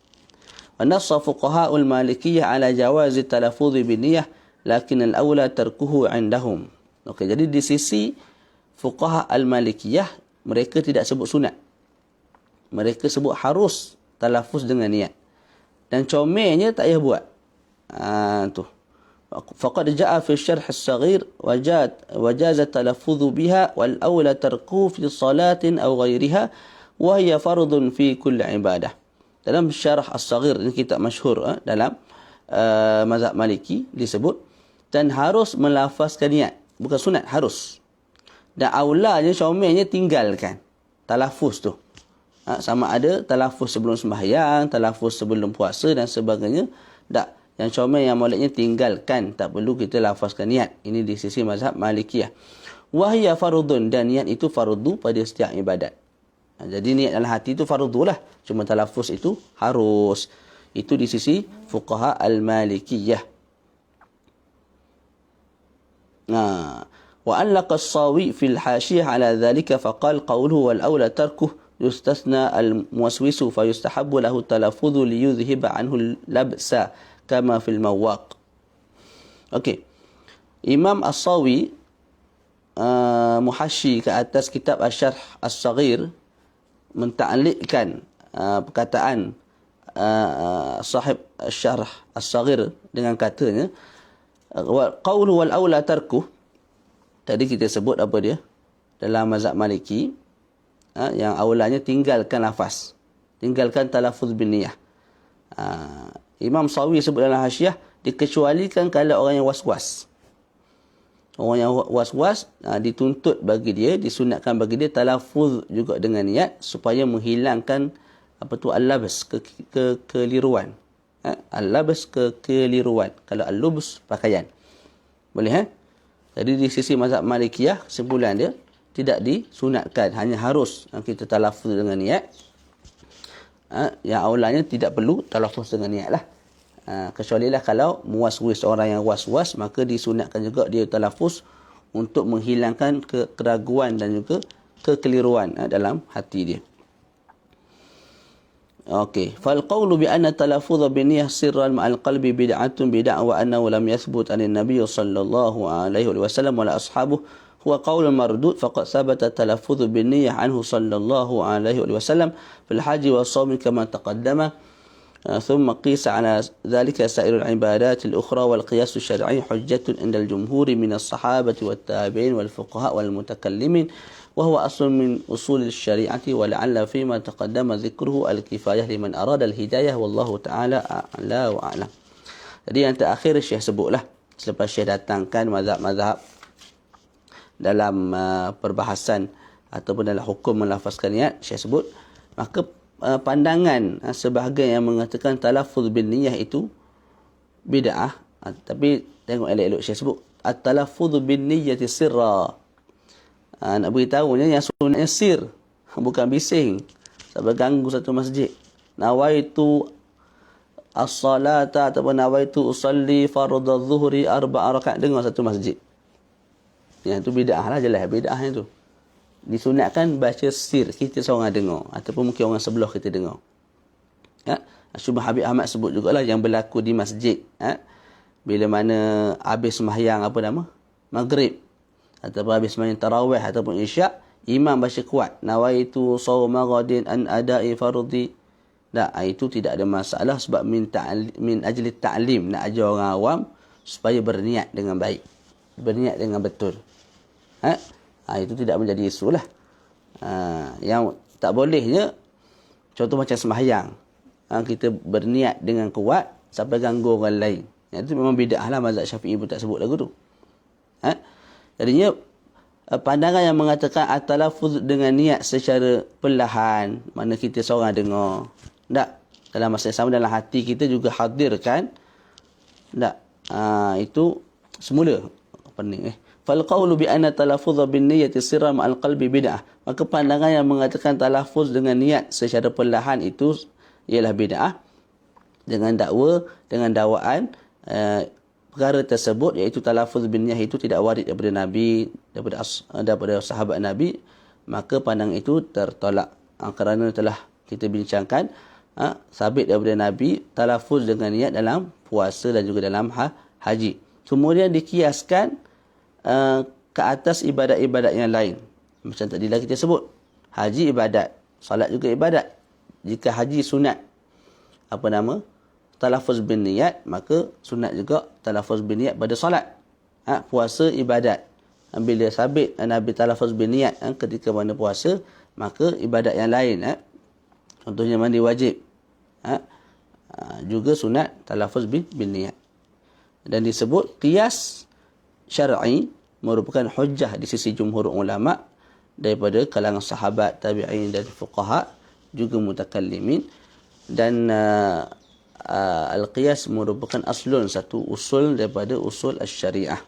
Wa nassa fuqaha al-Malikiyah ala jawaz at-talaffuz bi niyyah lakin al-awla tarkuhu 'indahum. Okey, jadi di sisi fuqaha al-Malikiyah, mereka tidak sebut sunat. Mereka sebut harus talafuz dengan niat. Dan comelnya tak payah buat. Tu. Faqad jaa fi syarh as-saghir wajaz talaffuz biha wal awla tarku fi salatin aw ghairiha wa hiya fardun fi kulli ibadah. Dalam syarh as-saghir, ini kitab masyhur dalam mazhab Maliki disebut, dan harus melafazkan niat, bukan sunat, harus. Dan aulanya, comelnya tinggalkan talafuz tu. Sama ada talafuz sebelum sembahyang, talafuz sebelum puasa dan sebagainya. Tak. Yang comel, yang moleknya tinggalkan. Tak perlu kita lafazkan niat. Ini di sisi mazhab Malikiyah. Wahya farudun. Dan niat itu fardu pada setiap ibadat. Jadi niat dalam hati itu fardu lah. Cuma talafuz itu harus. Itu di sisi fuqaha al-Malikiyah. Wa allaqa as-Sawi fil hashiyah ala dhalika faqal qawluhu wal awla tarkuh yustasna al-muwaswisu fayustahabbu lahu talafudhu liyudhiba anhu al-labsa kama fil mawaq. Okey. Imam As-Sawi muhasyi ke atas kitab Asy-Syarh As-Saghir menta'liqkan perkataan sahib Asy-Syarh As-Saghir dengan katanya qaulu wal aula tarku. Tadi kita sebut apa dia? Dalam mazhab Maliki, yang aulanya tinggalkan lafaz. Tinggalkan talafuz bin niyah. Imam Sawi sebut dalam hasyiah, dikecualikan kalau orang yang was-was. Orang yang was-was dituntut bagi dia, disunatkan bagi dia talafuz juga dengan niat supaya menghilangkan apa tu al-labs, kekeliruan. Al-labs, kekeliruan. Kalau al-lubs, pakaian. Boleh Jadi di sisi mazhab Malikiyah, kesimpulan dia tidak disunatkan, hanya harus kita talafuz dengan niat. Yang awalnya tidak perlu talafuz dengan niat lah. Kecuali lah kalau muwaswis, orang yang was-was, maka disunatkan juga dia talafuz untuk menghilangkan keraguan dan juga kekeliruan dalam hati dia. Okey, fal qawlu bi anna talaffuz bi niyyah sirran ma'al qalbi bid'atun bid'ah wa annahu lam yathbut 'an an-nabiy sallallahu alaihi wasallam wa ashabuhu huwa qaulun mardud faqad thabata talaffuz bi niyyah anhu sallallahu alaihi wasallam fil haji wa shaum kama taqaddama ثم قيس على ذلك سائر العبادات الأخرى والقياس الشرعي حجة عند الجمهور من الصحابة والتابعين والفقهاء والمتكلمين وهو أصل من أصول الشريعة ولعل فيما تقدم ذكره الكفاية لمن أراد الهداية والله تعالى أعلى وأعلم. Jadi yang terakhir Syekh sebutlah, selepas Syekh datangkan mazhab-mazhab dalam perbahasan ataupun dalam hukum melafazkan niat, Syekh sebut, maka pandangan sebahagian yang mengatakan talaffuz bin niyyah itu bid'ah, tapi tengok elok-elok Syekh sebut at-talaffuz bin niyyati sirra. Nak beritahu yang sunatnya sir, bukan bising, sebab ganggu satu masjid. Nawaitu as-salata ataupun nawaitu usalli fardhu dhuhri 4 rakaat dengar satu masjid. Yang tu bid'ah lah, jelas bid'ahnya tu. Disunatkan baca sir, kita seorang dengar ataupun mungkin orang sebelah kita dengar. Syubh Habib Ahmad sebut jugalah yang berlaku di masjid, bila mana habis sembahyang maghrib ataupun habis sembahyang tarawih ataupun isyak, imam baca kuat nawaitu shauma ghadin an ada'i fardhi. Itu tidak ada masalah sebab min ajli ta'lim, nak ajar orang awam supaya berniat dengan baik, berniat dengan betul. Itu tidak menjadi isu lah. Yang tak bolehnya, contoh macam sembahyang, kita berniat dengan kuat sampai ganggu orang lain. Itu memang bid'ah lah, mazhab Syafi'i pun tak sebut lagu tu. Jadinya pandangan yang mengatakan at-talaffuz dengan niat secara perlahan, mana kita seorang dengar, tak, dalam masa yang sama dalam hati kita juga hadirkan, tak, itu semula pening. Fal qawlu bi anna talaffuz bin niyyati sirran ma'al qalbi bid'ah. Maka pandangan yang mengatakan talaffuz dengan niat secara perlahan itu ialah bid'ah, dengan dakwaan perkara tersebut, iaitu talaffuz bin niyyah itu tidak warid daripada Nabi, daripada sahabat Nabi, maka pandangan itu tertolak. Kerana telah kita bincangkan, sabit daripada Nabi talaffuz dengan niat dalam puasa dan juga dalam haji. Kemudian dikiaskan ke atas ibadat-ibadat yang lain. Macam tadi lah kita sebut. Haji ibadat. Salat juga ibadat. Jika haji sunat, talaffuz bin niyat, maka sunat juga talaffuz bin niyat pada salat. Puasa ibadat. Bila sabit Nabi talaffuz bin niyat ketika mana puasa, maka ibadat yang lain, contohnya mandi wajib, juga sunat talaffuz bin niyat. Dan disebut qiyas syar'i merupakan hujjah di sisi jumhur ulama daripada kalangan sahabat, tabi'in dan fuqaha, juga mutakallimin. Dan al-qiyas merupakan aslun, satu usul daripada usul asy-syariah.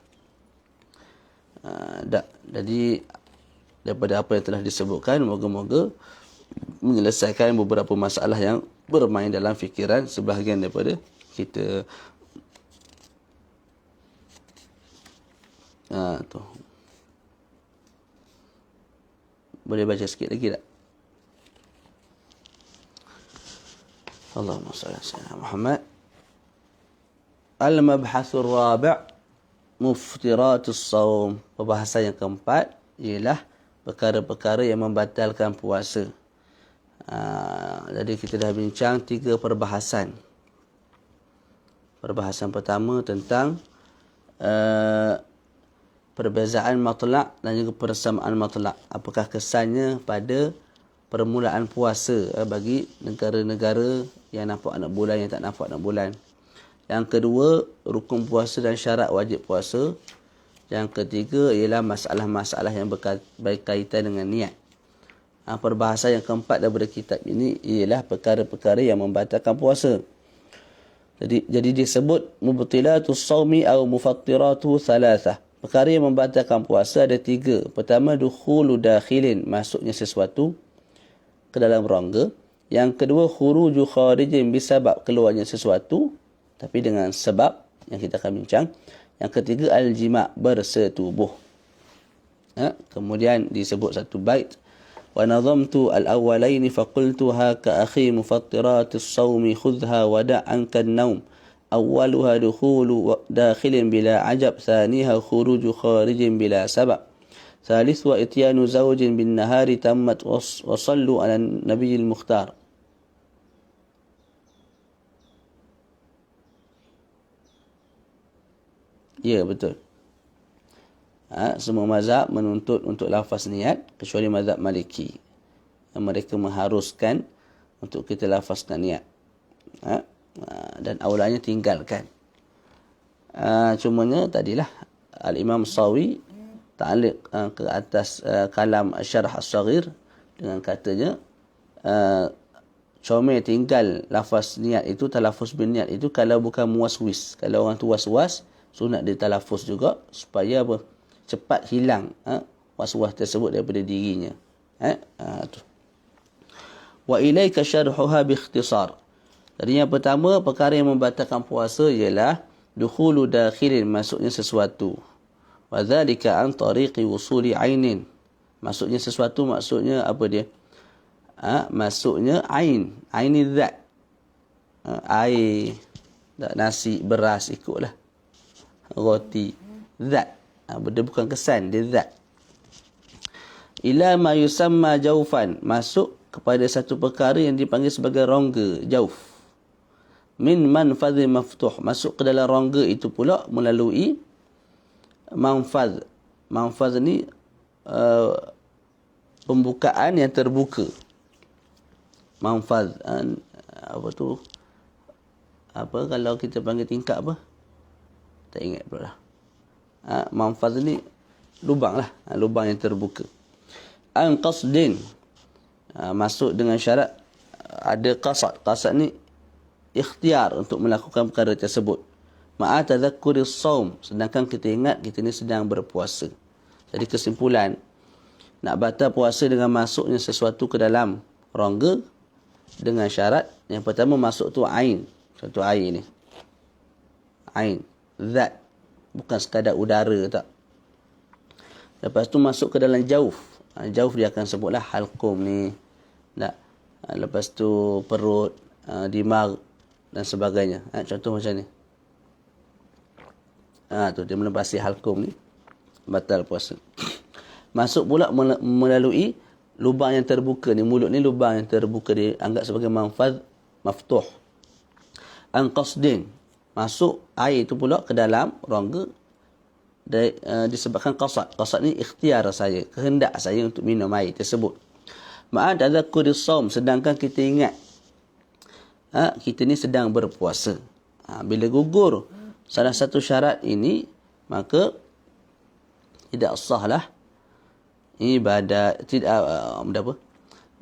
Jadi daripada apa yang telah disebutkan, moga-moga menyelesaikan beberapa masalah yang bermain dalam fikiran sebahagian daripada kita. Tu. Boleh baca sikit lagi tak? Allahumma salli ala sayyidina Muhammad. Al-mabhathur rabi' muftiratus shaum. Perbahasan yang keempat ialah perkara-perkara yang membatalkan puasa. Jadi kita dah bincang 3 perbahasan. Perbahasan pertama tentang perbezaan matlak dan juga persamaan matlak. Apakah kesannya pada permulaan puasa bagi negara-negara yang nampak anak bulan, yang tak nampak anak bulan. Yang kedua, rukun puasa dan syarat wajib puasa. Yang ketiga ialah masalah-masalah yang berkaitan dengan niat. Perbahasan yang keempat daripada kitab ini ialah perkara-perkara yang membatalkan puasa. Jadi disebut mubtilatus shaumi atau mufattiratu thalathah. Perkara yang membatalkan puasa ada 3. Pertama, dukhulu dakhilin, masuknya sesuatu ke dalam rongga. Yang kedua, khuruju kharijin bisabab, keluarnya sesuatu tapi dengan sebab yang kita akan bincang. Yang ketiga, al-jima', bersetubuh. Kemudian disebut satu bait, wa nadhamtu al-awwalaini faqultuha ka akhi mufattiratis shaumi khudhha wa da' anka an-nawm. أولها دخول داخل بلا عجب ثانيها خروج خارج بلا سبب ثالث وإتيان زوج بالنهار تمت وصلوا على النبي المختار. Ya, betul. Semua mazhab menuntut untuk lafaz niat kecuali mazhab Maliki. Mereka mengharuskan untuk kita lafazkan niat. Dan awalnya tinggalkan. Cumanya tadilah Al-Imam Sawi ta'liq ke atas kalam Syarh As-Saghir dengan katanya comel tinggal lafaz niat itu, talaffuz bin niat itu kalau bukan muwaswis. Kalau orang tu was-was, sunat dia talaffuz juga supaya cepat hilang was-was tersebut daripada dirinya. Tu. Wa ilaika syarhuha bi ikhtisar. Jadi yang pertama, perkara yang membatalkan puasa ialah dukhulu dakhilin, masuknya sesuatu. Wa dzalika an tariqi wusuli ainin. Masuknya sesuatu maksudnya apa dia? Masuknya ain, aini zat. Air, nasi, beras ikutlah. Roti, zat. Benda bukan kesan, dia zat. Ila ma yusamma jaufan, masuk kepada satu perkara yang dipanggil sebagai rongga, jauf. Min manfadh maftuh, masuk ke dalam rongga itu pula melalui manfadh. Manfadh ni pembukaan yang terbuka. Manfadh, apa tu? Apa kalau kita panggil tingkap apa? Tak ingat pula. Manfadh ni lubang lah, lubang yang terbuka. An qasdin, masuk dengan syarat ada qasad. Qasad ni ikhtiar untuk melakukan perkara tersebut. Ma'a tadhakkuris shaum, sedangkan kita ingat kita ni sedang berpuasa. Jadi kesimpulan, nak batal puasa dengan masuknya sesuatu ke dalam rongga dengan syarat yang pertama, masuk tu ain. Contoh air ni, ain, zat, bukan sekadar udara tak. Lepas tu masuk ke dalam jauf. Jauf dia akan sebutlah halqum ni, tak. Lepas tu perut, dimag dan sebagainya. Contoh macam ni. Tu dia melebasi halqum ni. batal puasa. Masuk pula melalui lubang yang terbuka ni. Mulut ni lubang yang terbuka, dianggap sebagai manfaz maftuh. An qasdin, masuk air itu pula ke dalam rongga disebabkan qasad. Qasad ni ikhtiar saya, kehendak saya untuk minum air tersebut. Ma'ad tadhakkuris shaum, sedangkan kita ingat kita ni sedang berpuasa. Bila gugur salah satu syarat ini, maka tidak sahlah ibadat, tidak apa?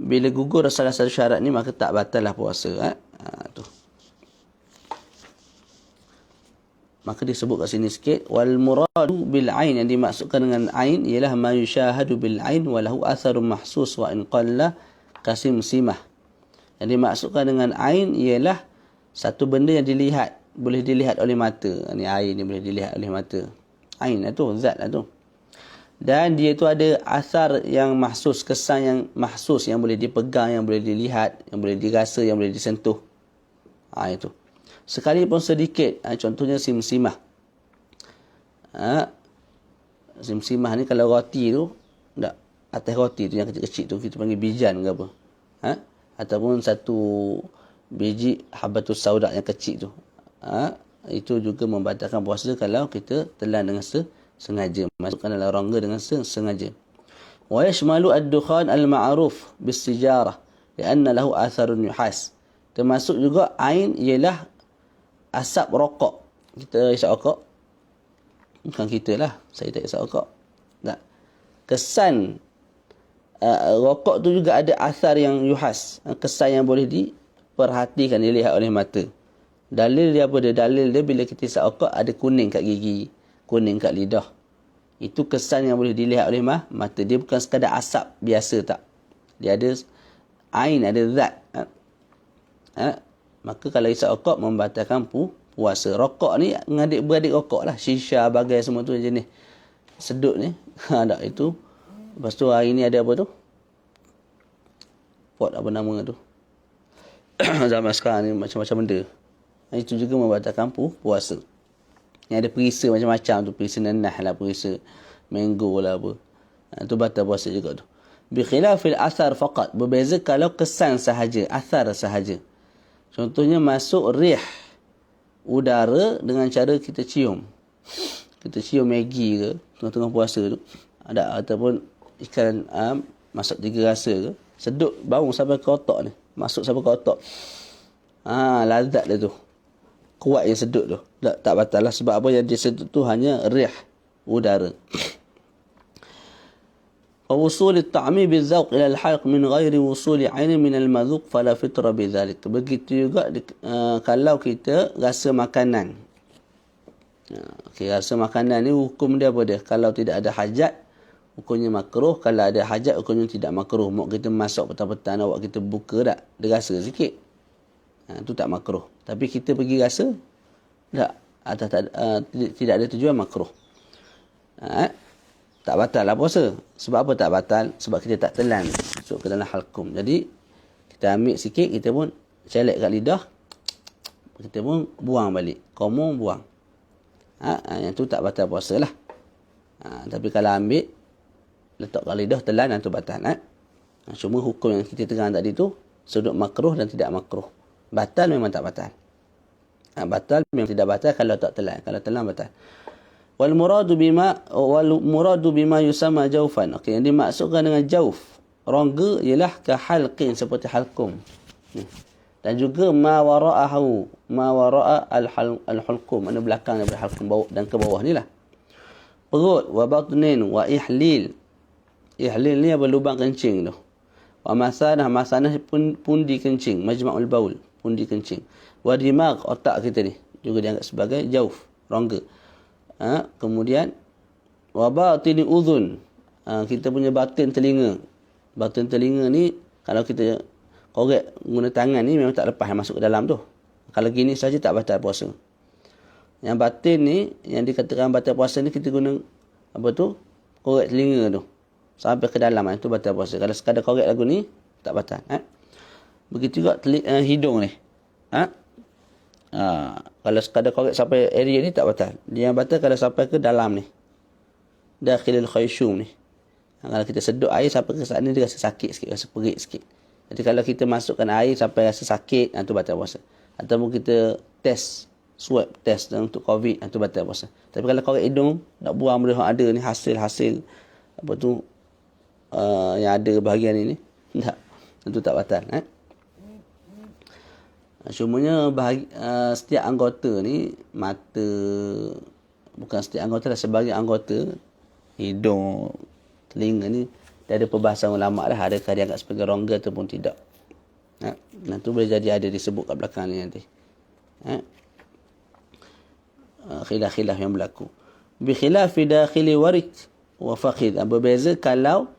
Bila gugur salah satu syarat ni, maka tak batallah puasa. Tu. Maka disebut kat sini sikit, wal muradu bil ain, yang dimaksudkan dengan ain ialah ma yushahadu bil ain wa lahu atharun mahsus wa in qalla kasim simah. Yang dimaksudkan dengan ain ialah satu benda yang dilihat, boleh dilihat oleh mata. Ni air ni boleh dilihat oleh mata. Ain lah tu, zat lah tu. Dan dia itu ada asar yang mahsus, kesan yang mahsus, yang boleh dipegang, yang boleh dilihat, yang boleh dirasa, yang boleh disentuh. Itu. Sekalipun sedikit. Contohnya simsimah. Simsimah ni kalau roti tu, tak, atas roti tu yang kecil-kecil tu, kita panggil bijan ke apa. Ataupun satu biji habatus sauda yang kecil tu. Itu juga membatalkan puasa kalau kita telan dengan sengaja, masukkan dalam rongga dengan sengaja. Wa yashmalu ad-dukhan al-ma'ruf bis-sijarah lianna lahu atharun yuhas. Termasuk juga ain ialah asap rokok. Kita isap rokok, bukan kita lah, saya tak isap rokok. Tak. Kesan rokok tu juga ada asar yang yuhas, kesan yang boleh diperhatikan, dilihat oleh mata. Dalil dia apa dia? Dalil dia bila kita isap rokok ada kuning kat gigi, kuning kat lidah. Itu kesan yang boleh dilihat oleh mata. Dia bukan sekadar asap biasa, tak. Dia ada ain, ada zat. Maka kalau isap rokok membatalkan puasa. Rokok ni beradik rokok lah. Shisha, bagai semua tu jenis sedut ni. Tak, itu. Lepas tu hari ni ada apa tu? Pot apa nama tu? Zaman sekarang ni macam-macam benda. Itu juga membatalkan puasa. Yang ada perisa macam-macam tu. Perisa nanah lah, perisa mango lah apa. Itu batal puasa juga tu. Bikhilafil athar faqat. Berbeza kalau kesan sahaja, athar sahaja. Contohnya masuk rih udara dengan cara kita cium. Kita cium Maggi ke tengah-tengah puasa tu. Ada, ataupun ikan masak 3 rasa ke. Sedut bau sampai ke otak ni. Masuk sampai ke otak. Lazat dia tu. Kuat yang sedut tu. Tak batal lah. Sebab apa yang dia sedut tu hanya rih udara. ووصول الطعم بالذوق إلى الحلق من غير وصول عين من المذوق فلا فطر بذلك. Begitu juga kalau kita rasa makanan. Rasa makanan ni hukum dia apa dia? Kalau tidak ada hajat, hukumnya makruh. Kalau ada hajat, hukumnya tidak makruh. Mak kita masak petang-petang, awak kita buka tak? Dia rasa sikit. Itu tak makruh. Tapi kita pergi rasa, tak. Tidak ada tujuan makruh. Tak batal lah puasa. Sebab apa tak batal? Sebab kita tak telan masuk ke dalam halkum. Jadi kita ambil sikit, kita pun celek kat lidah, kita pun buang balik. Komong buang. Yang tu tak batal puasa lah. Tapi kalau ambil, letak kat lidah, telan, yang tu batal. Cuma hukum yang kita terang tadi tu sudut makruh dan tidak makruh. Batal memang tak batal. Batal memang tidak batal kalau tak telan. Kalau telan batal. Wal muradu bima yusamma jaufan. Okey, yang dimaksudkan dengan jauf, rongga, ialah ka halqin, seperti halkum. Dan juga ma wara'a al-hulqum, mana belakang daripada halkum, bawah dan ke bawah ni lah. Perut, wa batnin wa ihlil. Ihlil ni apa? Lubang kencing tu. Wa masanah pundi kencing, majma'ul baul, pundi kencing. Wa dimag, otak kita ni juga dianggap sebagai jauf, rongga. Kemudian wa batini udhun, kita punya batin telinga. Batin telinga ni kalau kita korek guna tangan ni memang tak lepas masuk ke dalam tu. Kalau gini saja tak batal puasa. Yang batin ni, yang dikatakan batal puasa ni, kita guna apa tu? Korek telinga tu sampai ke dalam, itu batal puasa. Kalau sekadar korek lagu ni tak batal. Begitu juga hidung ni. Kalau sekadar korek sampai area ni tak batal. Dia yang batal kalau sampai ke dalam ni. dakhilil khayshum ni. Kalau kita sedut air sampai ke sana dia rasa sakit sikit, rasa perit sikit. Jadi kalau kita masukkan air sampai rasa sakit, itu batal puasa. Ataupun kita swab test untuk COVID, itu batal puasa. Tapi kalau korek hidung nak buang benda yang ada ni, hasil apa tu yang ada bahagian ini, tak, tentu tak batal. Cumanya setiap anggota ni, mata, bukan setiap anggota lah, sebagai anggota, hidung, telinga ni, dia ada perbahasan ulama' dah, adakah dia anggap sebagai rongga ataupun tidak. Nanti boleh jadi ada disebut kat belakang ni nanti. Khilaf-khilaf yang berlaku. Bi khilafi dakhili warid wa faqid. Berbeza kalau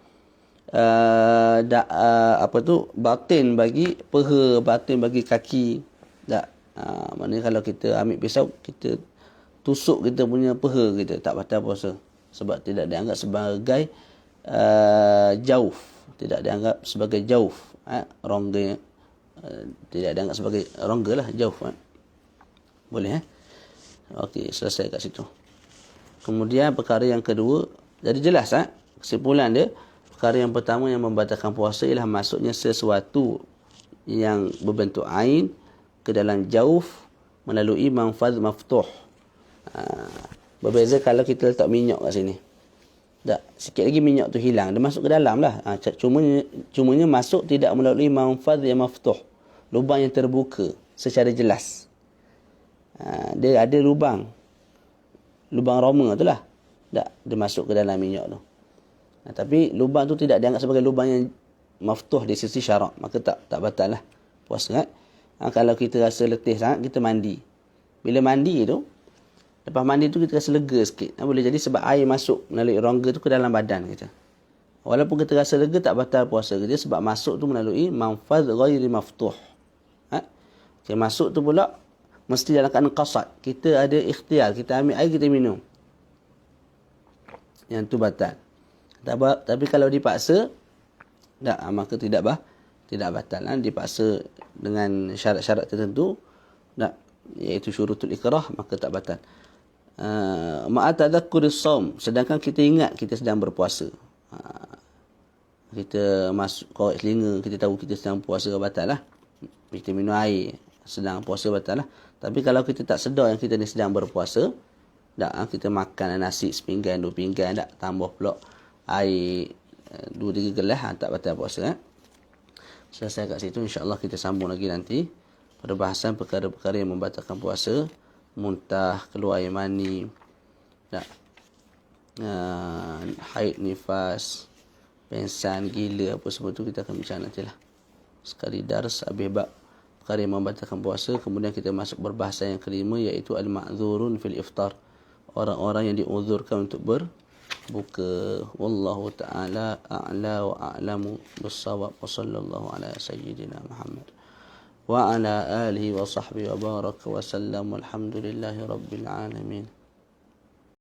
batin bagi peha, batin bagi kaki. Tak. Maknanya kalau kita ambil pisau, kita tusuk kita punya peha kita, tak batal puasa. Sebab tidak dianggap sebagai jauf. Tidak dianggap sebagai jauf. Rongga. Tidak dianggap sebagai rongga lah, jauf. Boleh Okey, selesai kat situ. Kemudian perkara yang kedua, jadi jelas kesimpulan dia, perkara yang pertama yang membatalkan puasa ialah masuknya sesuatu yang berbentuk ain ke dalam jauf melalui manfaz maftuh. Berbeza kalau kita letak minyak kat sini. Tak, sikit lagi minyak tu hilang, dia masuk ke dalam lah. Cumanya masuk tidak melalui manfaz yang maftuh, lubang yang terbuka secara jelas. Dia ada lubang roma tu lah. Tak, dia masuk ke dalam minyak tu. Tapi lubang tu tidak dianggap sebagai lubang yang maftuh di sisi syarak, maka tak batal lah puasa. Kalau kita rasa letih sangat, kita mandi. Bila mandi tu, lepas mandi tu kita rasa lega sikit. Boleh jadi sebab air masuk melalui rongga tu ke dalam badan kita. Walaupun kita rasa lega, tak batal puasa kita sebab masuk tu melalui manfaz ghairi maftuh. Masuk tu pula mesti dalam keadaan qasad. Kita ada ikhtiar, kita ambil air, kita minum. Yang tu batal. Tapi kalau dipaksa, tak, maka tidak batal. Dipaksa dengan syarat-syarat tertentu, tak, iaitu syurutul ikrah, maka tak batal. Ma'atadhakkuris shaum, sedangkan kita ingat kita sedang berpuasa. Kita masuk korek telinga, kita tahu kita sedang puasa, batal lah. Kita minum air, sedang puasa, batal lah. Tapi kalau kita tak sedar yang kita ni sedang berpuasa, tak, kita makan nasi sepinggan, 2 pinggan, tak, tambah pula air 2-3 gelas, tak batal puasa. Selesai kat situ, insya-Allah kita sambung lagi nanti pada bahasan perkara-perkara yang membatalkan puasa, muntah, keluar air mani, tak, haid, nifas, pensan, gila, apa semua tu kita akan bincang nantilah. Sekali dars habis bab perkara yang membatalkan puasa, kemudian kita masuk berbahasa yang kelima, iaitu al-ma'dzurun fil iftar, orang-orang yang diuzurkan untuk berbuka. Wallahu ta'ala a'la wa a'lamu bis-shawab, wa sallallahu ala sayyidina Muhammad wa ala alihi wa sahbihi wa baraka wa sallam, walhamdulillahi rabbil alamin.